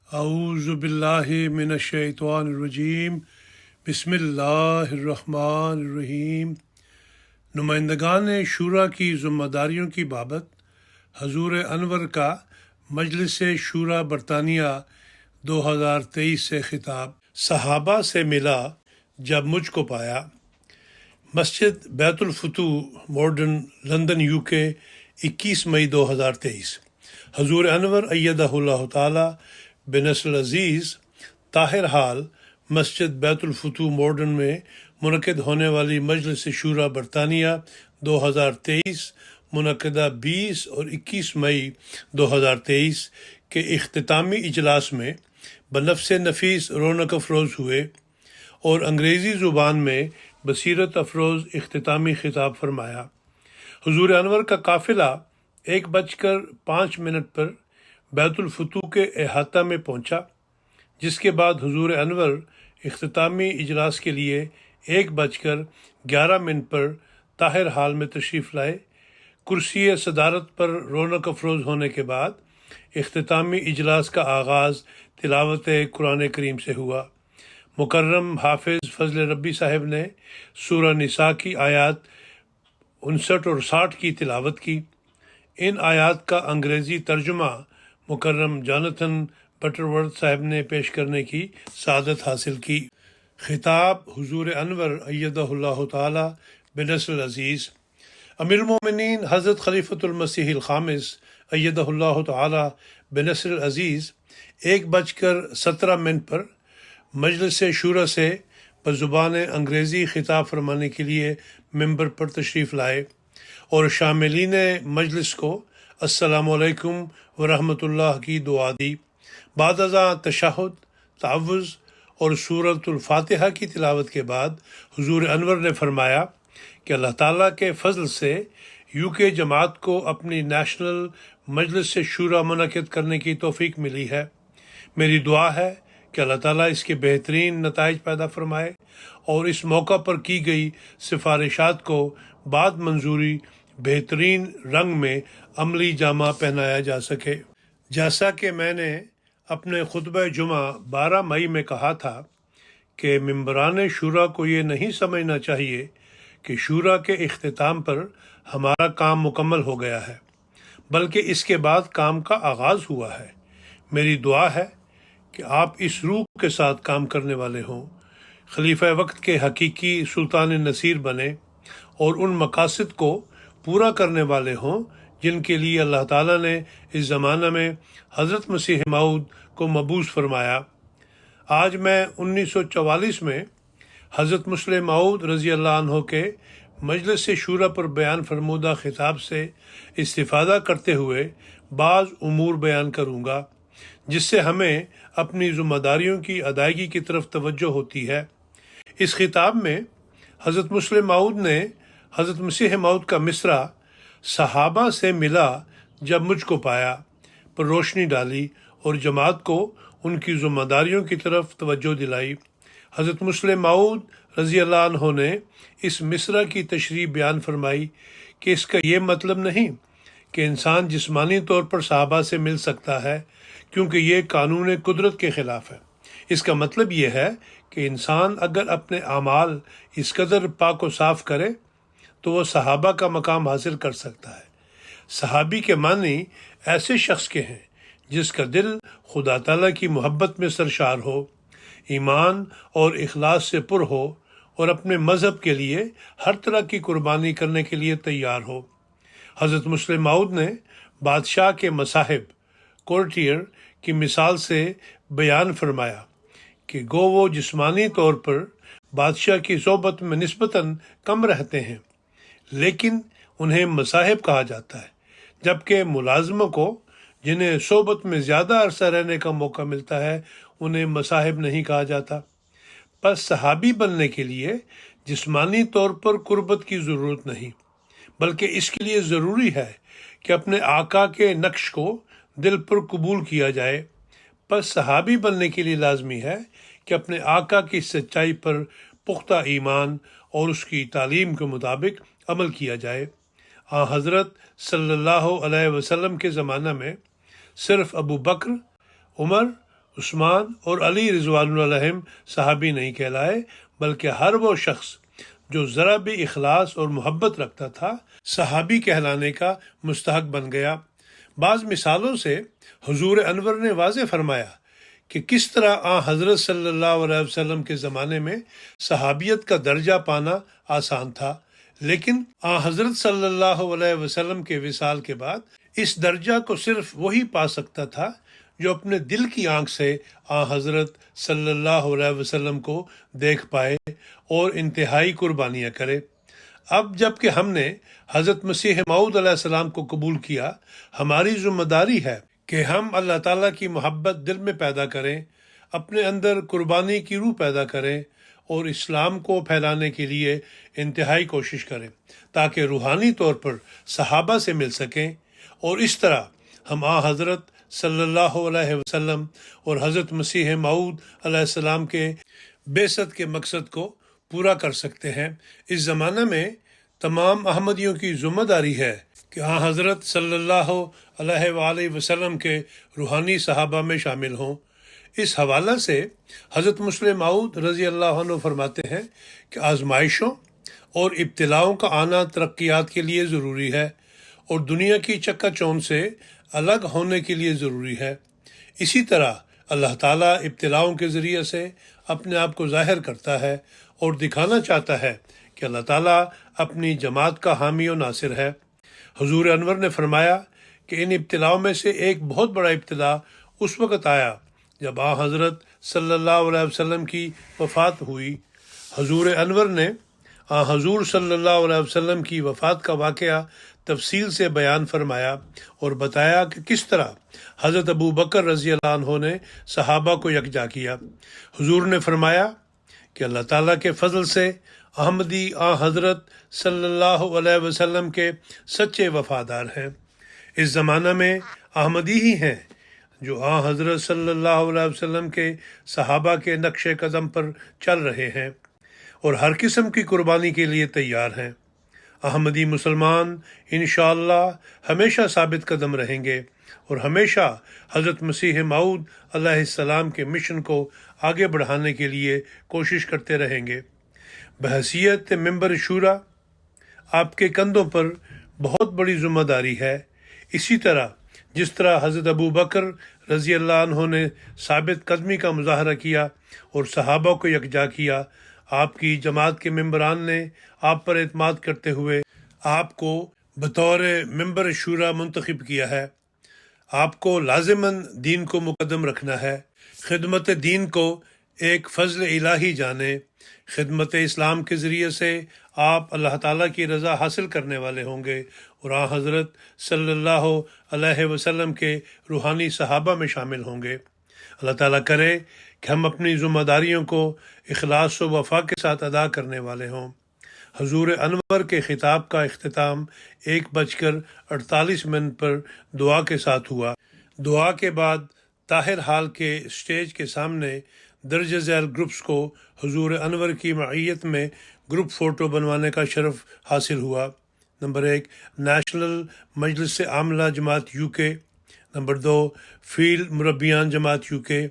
اعوذ باللہ من الشیطان الرجیم بسم اللہ الرحمن الرحیم۔ نمائندگان شورا کی ذمہ داریوں کی بابت حضور انور کا مجلس شورا برطانیہ 2023 سے خطاب۔ صحابہ سے ملا جب مجھ کو پایا۔ مسجد بیت الفتوح مارڈن لندن UK 21 مئی 2023۔ حضور انور ایدہ اللہ تعالی بنصر العزیز طاہر حال مسجد بیت الفتوح مارڈن میں منعقد ہونے والی مجلس شورا برطانیہ 2023 منعقدہ 20 اور 21 مئی 2023 کے اختتامی اجلاس میں بنفس نفیس رونق افروز ہوئے اور انگریزی زبان میں بصیرت افروز اختتامی خطاب فرمایا۔ حضور انور کا قافلہ 1:05 پر بیت الفتوح کے احاطہ میں پہنچا، جس کے بعد حضور انور اختتامی اجلاس کے لیے 1:11 پر طاہر حال میں تشریف لائے۔ کرسی صدارت پر رونق افروز ہونے کے بعد اختتامی اجلاس کا آغاز تلاوت قرآن کریم سے ہوا۔ مکرم حافظ فضل ربی صاحب نے سورہ نساء کی آیات 59 اور 60 کی تلاوت کی۔ ان آیات کا انگریزی ترجمہ مکرم جانتھن بٹرورتھ صاحب نے پیش کرنے کی سعادت حاصل کی۔ خطاب حضور انور ایدہ اللہ تعالی بنصر العزیز۔ امیر المومنین حضرت خلیفۃ المسیح الخامس ایدہ اللہ تعالی بنصر العزیز 1:17 پر مجلس شورا سے بزبان انگریزی خطاب فرمانے کے لیے ممبر پر تشریف لائے اور شاملین مجلس کو السلام علیکم ورحمۃ اللہ کی دعا دی۔ بعد ازاں تشہد، تعوذ اور سورۃ الفاتحہ کی تلاوت کے بعد حضور انور نے فرمایا کہ اللہ تعالیٰ کے فضل سے UK جماعت کو اپنی نیشنل مجلس شورا منعقد کرنے کی توفیق ملی ہے۔ میری دعا ہے کہ اللہ تعالیٰ اس کے بہترین نتائج پیدا فرمائے اور اس موقع پر کی گئی سفارشات کو بعد منظوری بہترین رنگ میں عملی جامہ پہنایا جا سکے۔ جیسا کہ میں نے اپنے خطبہ جمعہ 12 مئی میں کہا تھا کہ ممبران شورا کو یہ نہیں سمجھنا چاہیے کہ شورا کے اختتام پر ہمارا کام مکمل ہو گیا ہے، بلکہ اس کے بعد کام کا آغاز ہوا ہے۔ میری دعا ہے کہ آپ اس روح کے ساتھ کام کرنے والے ہوں، خلیفہ وقت کے حقیقی سلطان نصیر بنے اور ان مقاصد کو پورا کرنے والے ہوں جن کے لیے اللہ تعالیٰ نے اس زمانہ میں حضرت مسیح موعود کو مبعوث فرمایا۔ آج میں 1944 میں حضرت مسلم موعود رضی اللہ عنہ کے مجلس شورا پر بیان فرمودہ خطاب سے استفادہ کرتے ہوئے بعض امور بیان کروں گا جس سے ہمیں اپنی ذمہ داریوں کی ادائیگی کی طرف توجہ ہوتی ہے۔ اس خطاب میں حضرت مسلم موعود نے حضرت مسیح موعود کا مصرع صحابہ سے ملا جب مجھ کو پایا پر روشنی ڈالی اور جماعت کو ان کی ذمہ داریوں کی طرف توجہ دلائی۔ حضرت مسلم موعود رضی اللہ عنہ نے اس مصرع کی تشریح بیان فرمائی کہ اس کا یہ مطلب نہیں کہ انسان جسمانی طور پر صحابہ سے مل سکتا ہے، کیونکہ یہ قانون قدرت کے خلاف ہے۔ اس کا مطلب یہ ہے کہ انسان اگر اپنے اعمال اس قدر پاک و صاف کرے تو وہ صحابہ کا مقام حاصل کر سکتا ہے۔ صحابی کے معنی ایسے شخص کے ہیں جس کا دل خدا تعالیٰ کی محبت میں سرشار ہو، ایمان اور اخلاص سے پر ہو اور اپنے مذہب کے لیے ہر طرح کی قربانی کرنے کے لیے تیار ہو۔ حضرت مسلم موعود نے بادشاہ کے مصاحب کورٹیئر کی مثال سے بیان فرمایا کہ گو وہ جسمانی طور پر بادشاہ کی صحبت میں نسبتاً کم رہتے ہیں، لیکن انہیں مصاحب کہا جاتا ہے، جبکہ ملازموں کو جنہیں صحبت میں زیادہ عرصہ رہنے کا موقع ملتا ہے انہیں مصاحب نہیں کہا جاتا۔ پس صحابی بننے کے لیے جسمانی طور پر قربت کی ضرورت نہیں، بلکہ اس کے لیے ضروری ہے کہ اپنے آقا کے نقش کو دل پر قبول کیا جائے۔ پس صحابی بننے کے لیے لازمی ہے کہ اپنے آقا کی سچائی پر پختہ ایمان اور اس کی تعلیم کے مطابق عمل کیا جائے۔ حضرت صلی اللہ علیہ وسلم کے زمانہ میں صرف ابو بکر، عمر عثمان اور علی رضوان اللہ علیہم صحابی نہیں کہلائے، بلکہ ہر وہ شخص جو ذرا بھی اخلاص اور محبت رکھتا تھا صحابی کہلانے کا مستحق بن گیا۔ بعض مثالوں سے حضور انور نے واضح فرمایا کہ کس طرح حضرت صلی اللہ علیہ وسلم کے زمانے میں صحابیت کا درجہ پانا آسان تھا، لیکن حضرت صلی اللہ علیہ وسلم کے وصال کے بعد اس درجہ کو صرف وہی پا سکتا تھا جو اپنے دل کی آنکھ سے حضرت صلی اللہ علیہ وسلم کو دیکھ پائے اور انتہائی قربانیاں کرے۔ اب جب کہ ہم نے حضرت مسیح موعود علیہ السلام کو قبول کیا، ہماری ذمہ داری ہے کہ ہم اللہ تعالیٰ کی محبت دل میں پیدا کریں، اپنے اندر قربانی کی روح پیدا کریں اور اسلام کو پھیلانے کے لیے انتہائی کوشش کریں تاکہ روحانی طور پر صحابہ سے مل سکیں، اور اس طرح ہم حضرت صلی اللہ علیہ وسلم اور حضرت مسیح موعود علیہ السلام کے بعثت کے مقصد کو پورا کر سکتے ہیں۔ اس زمانہ میں تمام احمدیوں کی ذمہ داری ہے کہ حضرت صلی اللہ علیہ وآلہ وسلم کے روحانی صحابہ میں شامل ہوں۔ اس حوالہ سے حضرت مسلم موعود رضی اللہ عنہ فرماتے ہیں کہ آزمائشوں اور ابتلاؤں کا آنا ترقیات کے لیے ضروری ہے اور دنیا کی چکا چوند سے الگ ہونے کے لیے ضروری ہے۔ اسی طرح اللہ تعالیٰ ابتلاؤں کے ذریعے سے اپنے آپ کو ظاہر کرتا ہے اور دکھانا چاہتا ہے کہ اللہ تعالیٰ اپنی جماعت کا حامی و ناصر ہے۔ حضور انور نے فرمایا کہ ان ابتلاؤں میں سے ایک بہت بڑا ابتلا اس وقت آیا جب حضرت صلی اللہ علیہ وسلم کی وفات ہوئی۔ حضور انور نے حضور صلی اللہ علیہ وسلم کی وفات کا واقعہ تفصیل سے بیان فرمایا اور بتایا کہ کس طرح حضرت ابو بکر رضی اللہ عنہ نے صحابہ کو یکجا کیا۔ حضور نے فرمایا کہ اللہ تعالیٰ کے فضل سے احمدی حضرت صلی اللہ علیہ وسلم کے سچے وفادار ہیں۔ اس زمانہ میں احمدی ہی ہیں جو حضرت صلی اللہ علیہ وسلم کے صحابہ کے نقش قدم پر چل رہے ہیں اور ہر قسم کی قربانی کے لیے تیار ہیں۔ احمدی مسلمان انشاءاللہ ہمیشہ ثابت قدم رہیں گے اور ہمیشہ حضرت مسیح موعود علیہ السلام کے مشن کو آگے بڑھانے کے لیے کوشش کرتے رہیں گے۔ بحیثیت ممبر شورا آپ کے کندھوں پر بہت بڑی ذمہ داری ہے۔ اسی طرح جس طرح حضرت ابو بکر رضی اللہ عنہ نے ثابت قدمی کا مظاہرہ کیا اور صحابہ کو یکجا کیا، آپ کی جماعت کے ممبران نے آپ پر اعتماد کرتے ہوئے آپ کو بطور ممبر شورا منتخب کیا ہے۔ آپ کو لازماً دین کو مقدم رکھنا ہے، خدمت دین کو ایک فضل الہی جانیں۔ خدمت اسلام کے ذریعے سے آپ اللہ تعالیٰ کی رضا حاصل کرنے والے ہوں گے اور حضرت صلی اللہ علیہ وسلم کے روحانی صحابہ میں شامل ہوں گے۔ اللہ تعالیٰ کرے کہ ہم اپنی ذمہ داریوں کو اخلاص و وفا کے ساتھ ادا کرنے والے ہوں۔ حضور انور کے خطاب کا اختتام 1:48 پر دعا کے ساتھ ہوا۔ دعا کے بعد طاہر ہال کے سٹیج کے سامنے درج ذیل گروپس کو حضور انور کی معیت میں گروپ فوٹو بنوانے کا شرف حاصل ہوا۔ نمبر 1 نیشنل مجلس عاملہ جماعت یو کے، نمبر 2 فیلڈ مربیان جماعت یو کے،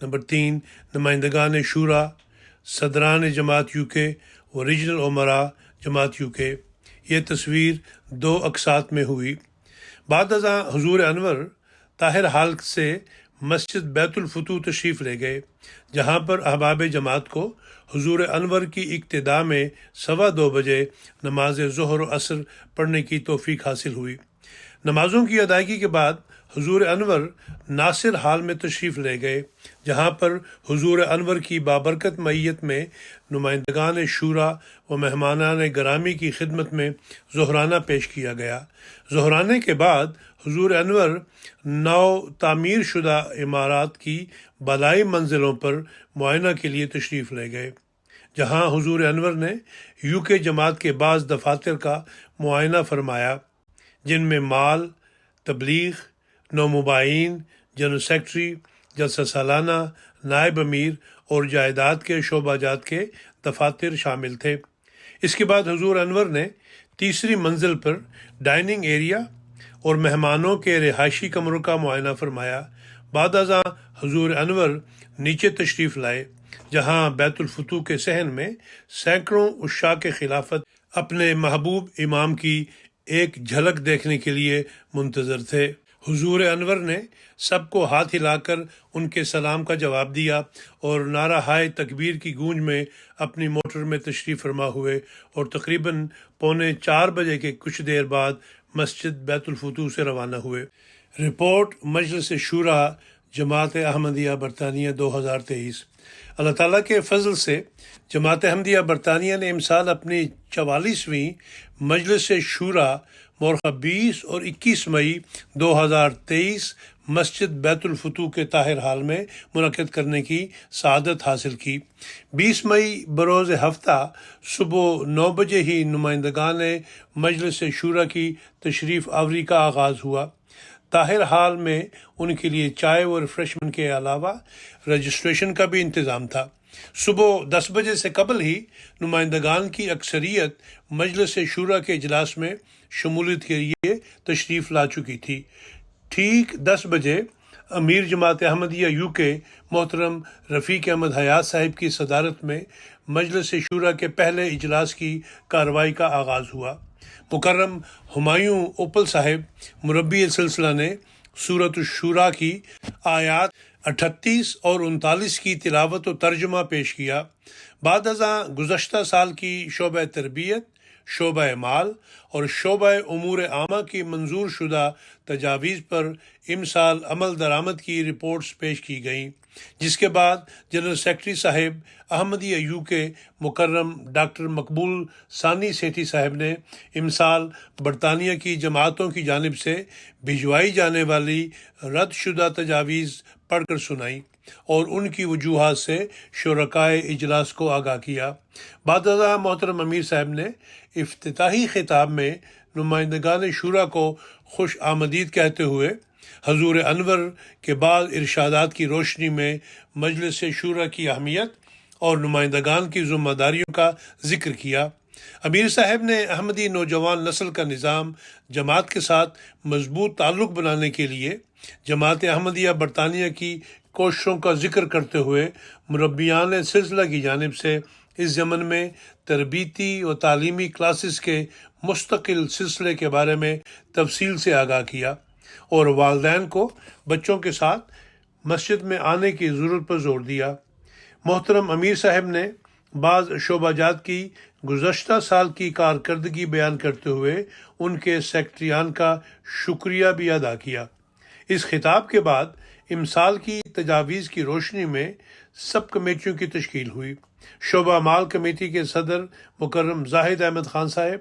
نمبر 3 نمائندگان شورا، صدران جماعت یو کے و ریجنل امراء جماعت یو کے۔ یہ تصویر 2 اقساط میں ہوئی۔ بعد ازاں حضور انور طاہر ہال سے مسجد بیت الفتوح تشریف لے گئے، جہاں پر احباب جماعت کو حضور انور کی اقتداء میں 2:15 بجے نماز ظہر و عصر پڑھنے کی توفیق حاصل ہوئی۔ نمازوں کی ادائیگی کے بعد حضور انور ناصر ہال میں تشریف لے گئے، جہاں پر حضور انور کی بابرکت معیت میں نمائندگان شورا و مہمانان گرامی کی خدمت میں ظہرانہ پیش کیا گیا۔ ظہرانے کے بعد حضور انور نو تعمیر شدہ عمارات کی بالائی منزلوں پر معائنہ کے لیے تشریف لے گئے، جہاں حضور انور نے یو کے جماعت کے بعض دفاتر کا معائنہ فرمایا، جن میں مال، تبلیغ، نو مباحثین، جنرل سیکرٹری، جلسہ سالانہ، نائب امیر اور جائیداد کے شعبہ جات کے دفاتر شامل تھے۔ اس کے بعد حضور انور نے تیسری منزل پر ڈائننگ ایریا اور مہمانوں کے رہائشی کمروں کا معائنہ فرمایا۔ بعد ازاں حضور انور نیچے تشریف لائے، جہاں بیت الفتوح کے صحن میں سینکڑوں عشاق خلافت اپنے محبوب امام کی ایک جھلک دیکھنے کے لیے منتظر تھے۔ حضور انور نے سب کو ہاتھ ہلا کر ان کے سلام کا جواب دیا اور نعرہ ہائے تکبیر کی گونج میں اپنی موٹر میں تشریف فرما ہوئے اور تقریباً 3:45 بجے کے کچھ دیر بعد مسجد بیت الفتوح سے روانہ ہوئے۔ رپورٹ مجلس شورا جماعت احمدیہ برطانیہ 2023۔ اللہ تعالیٰ کے فضل سے جماعت احمدیہ برطانیہ نے امسال اپنی 44ویں مجلس شورا مورخہ 20 اور 21 مئی 2023 مسجد بیت الفتوح کے طاہر حال میں منعقد کرنے کی سعادت حاصل کی۔ 20 مئی بروز ہفتہ صبح 9 بجے ہی نمائندگان مجلس شورا کی تشریف آوری کا آغاز ہوا۔ طاہر حال میں ان کے لیے چائے و ریفریشمنٹ کے علاوہ رجسٹریشن کا بھی انتظام تھا۔ صبح 10 بجے سے قبل ہی نمائندگان کی اکثریت مجلس شورا کے اجلاس میں شمولیت کے لیے تشریف لا چکی تھی۔ ٹھیک 10 بجے امیر جماعت احمدیہ UK محترم رفیق احمد حیات صاحب کی صدارت میں مجلس شورا کے پہلے اجلاس کی کارروائی کا آغاز ہوا۔ مکرم ہمایوں اوپل صاحب مربی سلسلہ نے سورۃ الشورى کی آیات 38 اور 39 کی تلاوت و ترجمہ پیش کیا۔ بعد ازاں گزشتہ سال کی شعبہ تربیت، شعبہ مال اور شعبہ امور عامہ کی منظور شدہ تجاویز پر امسال عمل درآمد کی رپورٹس پیش کی گئیں، جس کے بعد جنرل سیکرٹری صاحب احمدیہ UK مکرم ڈاکٹر مقبول ثانی سیٹھی صاحب نے امسال برطانیہ کی جماعتوں کی جانب سے بھجوائی جانے والی رد شدہ تجاویز پڑھ کر سنائیں اور ان کی وجوہات سے شرکائے اجلاس کو آگاہ کیا۔ بعد ازاں محترم امیر صاحب نے افتتاحی خطاب میں نمائندگان شورا کو خوش آمدید کہتے ہوئے حضور انور کے بعد ارشادات کی روشنی میں مجلس شورا کی اہمیت اور نمائندگان کی ذمہ داریوں کا ذکر کیا۔ امیر صاحب نے احمدی نوجوان نسل کا نظام جماعت کے ساتھ مضبوط تعلق بنانے کے لیے جماعت احمدیہ برطانیہ کی کوششوں کا ذکر کرتے ہوئے مربیان سلسلہ کی جانب سے اس ضمن میں تربیتی و تعلیمی کلاسز کے مستقل سلسلے کے بارے میں تفصیل سے آگاہ کیا اور والدین کو بچوں کے ساتھ مسجد میں آنے کی ضرورت پر زور دیا۔ محترم امیر صاحب نے بعض شعبہ جات کی گزشتہ سال کی کارکردگی بیان کرتے ہوئے ان کے سیکرٹریان کا شکریہ بھی ادا کیا۔ اس خطاب کے بعد امسال کی تجاویز کی روشنی میں سب کمیٹیوں کی تشکیل ہوئی۔ شعبہ مال کمیٹی کے صدر مکرم زاہد احمد خان صاحب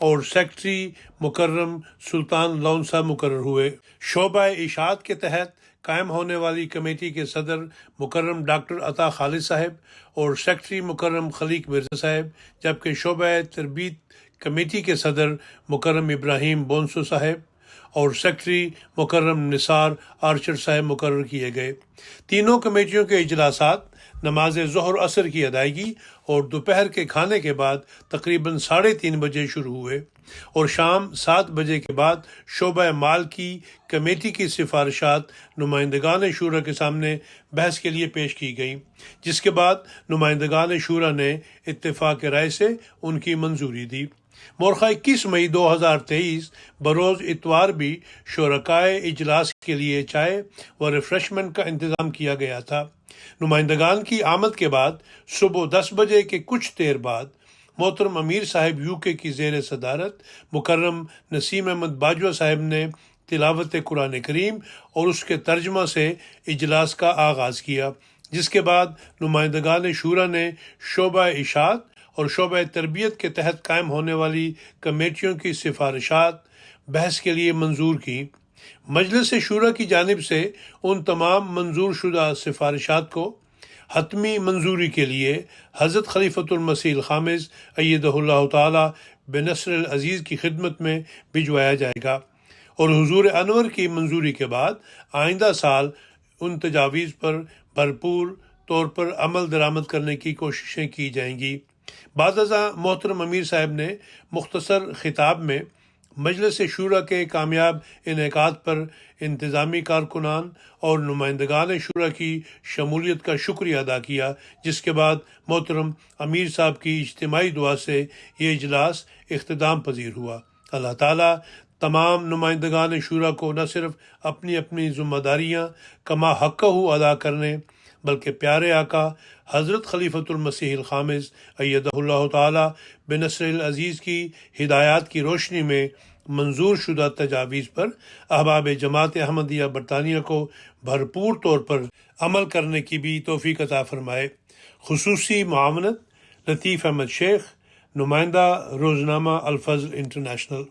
اور سیکرٹری مکرم سلطان لون صاحب مقرر ہوئے۔ شعبہ اشاعت کے تحت قائم ہونے والی کمیٹی کے صدر مکرم ڈاکٹر عطا خالد صاحب اور سیکرٹری مکرم خلیق مرزا صاحب، جبکہ شعبہ تربیت کمیٹی کے صدر مکرم ابراہیم بونسو صاحب اور سیکرٹری مکرم نثار آرچر صاحب مقرر کیے گئے۔ تینوں کمیٹیوں کے اجلاسات نماز ظہر عصر کی ادائیگی اور دوپہر کے کھانے کے بعد تقریباً 3:30 بجے شروع ہوئے اور شام 7 بجے کے بعد شعبہ مال کی کمیٹی کی سفارشات نمائندگان شورا کے سامنے بحث کے لیے پیش کی گئیں، جس کے بعد نمائندگان شورا نے اتفاق رائے سے ان کی منظوری دی۔ مورخہ 21 مئی 2023 بروز اتوار بھی شرکائے اجلاس کے لیے چائے و ریفریشمنٹ کا انتظام کیا گیا تھا۔ نمائندگان کی آمد کے بعد صبح 10 بجے کے کچھ دیر بعد محترم امیر صاحب UK کی زیر صدارت مکرم نسیم احمد باجوہ صاحب نے تلاوت قرآن کریم اور اس کے ترجمہ سے اجلاس کا آغاز کیا، جس کے بعد نمائندگان شورا نے شعبہ اشاعت اور شعبہ تربیت کے تحت قائم ہونے والی کمیٹیوں کی سفارشات بحث کے لیے منظور کی۔ مجلس شورا کی جانب سے ان تمام منظور شدہ سفارشات کو حتمی منظوری کے لیے حضرت خلیفۃ المسیح الخامس ایدہ اللہ تعالی بنصر العزیز کی خدمت میں بھجوایا جائے گا اور حضور انور کی منظوری کے بعد آئندہ سال ان تجاویز پر بھرپور طور پر عمل درآمد کرنے کی کوششیں کی جائیں گی۔ بعد ازاں محترم امیر صاحب نے مختصر خطاب میں مجلس شورا کے کامیاب انعقاد پر انتظامی کارکنان اور نمائندگان شورا کی شمولیت کا شکریہ ادا کیا، جس کے بعد محترم امیر صاحب کی اجتماعی دعا سے یہ اجلاس اختتام پذیر ہوا۔ اللہ تعالیٰ تمام نمائندگان شورا کو نہ صرف اپنی اپنی ذمہ داریاں کما حقہ ادا کرنے بلکہ پیارے آقا حضرت خلیفۃ المسیح الخامس ایدہ اللہ تعالیٰ بنصر العزیز کی ہدایات کی روشنی میں منظور شدہ تجاویز پر احباب جماعت احمدیہ برطانیہ کو بھرپور طور پر عمل کرنے کی بھی توفیق عطا فرمائے۔ خصوصی معاونت لطیف احمد شیخ، نمائندہ روزنامہ الفضل انٹرنیشنل۔